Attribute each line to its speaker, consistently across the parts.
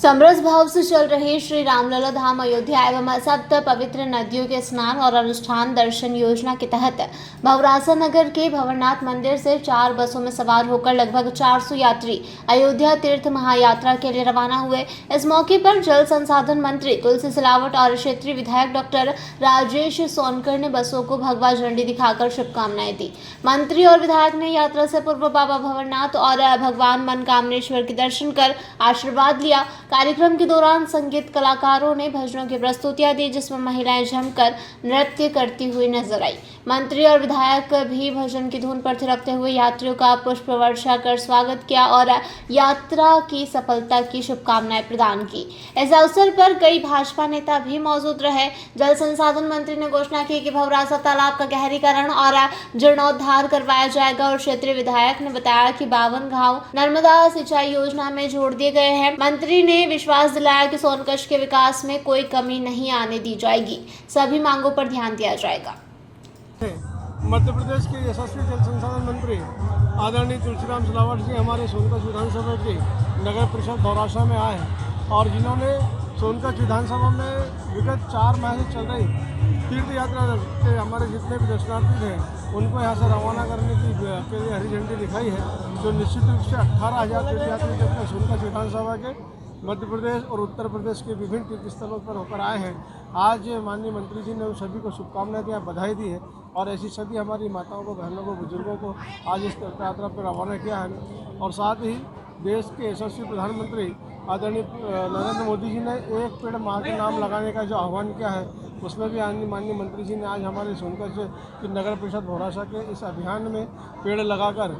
Speaker 1: समरस भाव से चल रहे श्री रामलला धाम अयोध्या एवं सप्त पवित्र नदियों के स्नान और अनुष्ठान दर्शन योजना के तहत भवरासा नगर के भंवरनाथ मंदिर से 4 बसों में सवार होकर लगभग 400 यात्री अयोध्या तीर्थ महायात्रा के लिए रवाना हुए। इस मौके पर जल संसाधन मंत्री तुलसी सिलावट और क्षेत्रीय विधायक डॉक्टर राजेश सोनकर ने बसों को भगवा झंडी दिखाकर शुभकामनाएं दी। मंत्री और विधायक ने यात्रा से पूर्व बाबा भंवरनाथ और भगवान मनकामनेश्वर के दर्शन कर आशीर्वाद लिया। कार्यक्रम के दौरान संगीत कलाकारों ने भजनों की प्रस्तुतियां दी, जिसमें महिलाएं जमकर नृत्य करती हुई नजर आई। मंत्री और विधायक भी भजन की धुन पर थिरकते हुए यात्रियों का पुष्प वर्षा कर स्वागत किया और यात्रा की सफलता की शुभकामनाएं प्रदान की। इस अवसर पर कई भाजपा नेता भी मौजूद रहे। जल संसाधन मंत्री ने घोषणा की कि भवरासा तालाब का गहरीकरण और जीर्णोद्धार करवाया जाएगा और क्षेत्रीय विधायक ने बताया कि 52 गांव नर्मदा सिंचाई योजना में जोड़ दिए गए हैं। मंत्री ने विश्वास दिलाया कि सोनकच्छ के विकास में कोई कमी नहीं आने दी जाएगी, सभी मांगों पर ध्यान दिया जाएगा।
Speaker 2: मध्य प्रदेश के यशस्वी जल संसाधन मंत्री आदरणीय तुलसीराम सिलावट जी हमारे सोनकच्छ विधानसभा की नगर परिषद भवरासा में आए और जिन्होंने सोनकच्छ विधानसभा में विगत 4 माह से चल रही तीर्थ यात्रा के हमारे जितने भी दर्शनार्थी थे उनको यहाँ से रवाना करने के लिए हरी झंडी दिखाई है, जो निश्चित रूप से 18,000 तीर्थयात्री जो अपने सोनकच्छ विधानसभा के मध्य प्रदेश और उत्तर प्रदेश के विभिन्न तीर्थ स्थलों पर होकर आए हैं। आज माननीय मंत्री जी ने उन सभी को शुभकामनाएं दी, बधाई दी है और ऐसी सभी हमारी माताओं को, बहनों को, बुजुर्गों को आज इस तीर्थ यात्रा पर रवाना किया है। और साथ ही देश के यशस्वी प्रधानमंत्री आदरणीय नरेंद्र मोदी जी ने एक पेड़ माँ के नाम लगाने का जो आह्वान किया है, उसमें भी माननीय मंत्री जी ने आज हमारे सोनकच्छ की नगर परिषद भवरासा के इस अभियान में पेड़ लगाकर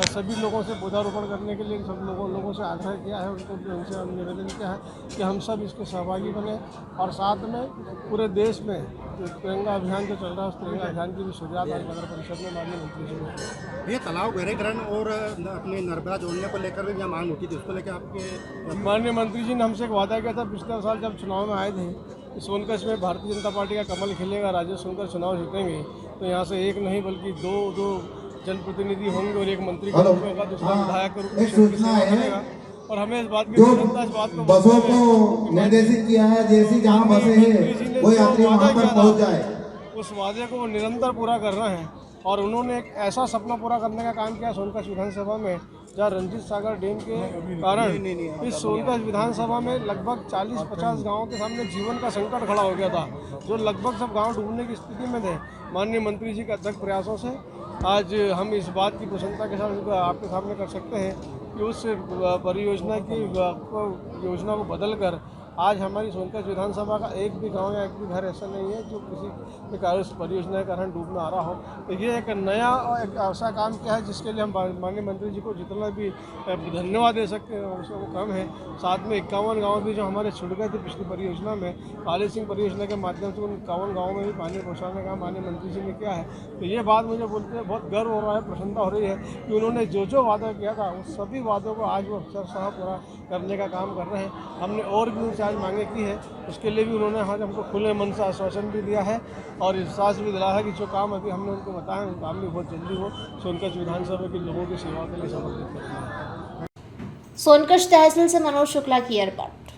Speaker 2: सभी लोगों से पौधारोपण करने के लिए सब लोगों से आग्रह किया है। उनसे हम निवेदन किया है कि हम सब इसके सहभागी बने और साथ में पूरे देश में जो तिरंगा अभियान जो चल रहा है उस तिरंगा अभियान की भी शुरुआत आज नगर परिषद में माननीय मंत्री जी ने।
Speaker 3: ये तालाब गहरीकरण और अपने नर्मदा जोड़ने को लेकर भी मांग उठी थी, उसको लेकर आपके
Speaker 2: माननीय मंत्री जी ने हमसे एक वादा किया था पिछले साल जब चुनाव में आए थे, सोनकच्छ में भारतीय जनता पार्टी का कमल खिलेगा, राजेश सोनकर चुनाव जीतेंगे तो यहाँ से एक नहीं बल्कि दो जनप्रतिनिधि होंगे और एक मंत्री का रूप में, दूसरा विधायक का रूप में करेगा। और हमें इस बात की चिंता, इस बात को
Speaker 4: बसों को निर्देशित किया है जैसी जहाँ बसें हैं वो यात्री वहाँ पर पहुँच जाए,
Speaker 2: उस वादे को वो निरंतर पूरा कर रहे हैं। और उन्होंने एक ऐसा सपना पूरा करने का काम किया सोनकच्छ विधानसभा में, जहाँ रंजीत सागर डैम के कारण इस सोनकच्छ विधानसभा में लगभग 40-50 गाँवों के सामने जीवन का संकट खड़ा हो गया था, जो लगभग सब गांव डूबने की स्थिति में थे। माननीय मंत्री जी के अथक प्रयासों से आज हम इस बात की प्रसन्नता के साथ आपके सामने कर सकते हैं कि उस परियोजना की योजना को बदलकर आज हमारी सोनकच्छ विधानसभा का एक भी गांव या एक भी घर ऐसा नहीं है जो किसी प्रकार उस परियोजना के कारण डूब में आ रहा हो। तो ये एक नया और एक ऐसा काम किया है जिसके लिए हम माननीय मंत्री जी को जितना भी धन्यवाद दे सकते हैं उससे वो कम है। साथ में 51 गाँव भी जो हमारे छुट गए थे पिछली परियोजना में, काली सिंह परियोजना के माध्यम से उन 51 गाँव में भी पानी पहुँचाने का माननीय मंत्री जी ने किया है। तो ये बात मुझे बोलते हैं बहुत गर्व हो रहा है, प्रसन्नता हो रही है कि उन्होंने जो वादा किया था उस सभी वादों को आज वो अक्षरशः पूरा करने का काम कर रहे हैं। हमने और भी उनसे आज मांगे की है, उसके लिए भी उन्होंने आज हमको खुले मन से आश्वासन भी दिया है और विश्वास भी दिलाया है कि जो काम अभी हमने उनको बताया उन काम भी बहुत जल्दी वो सोनकच्छ विधानसभा के लोगों की सेवा के लिए समर्पित करते हैं।
Speaker 1: सोनकच्छ तहसील से मनोज शुक्ला की रिपोर्ट।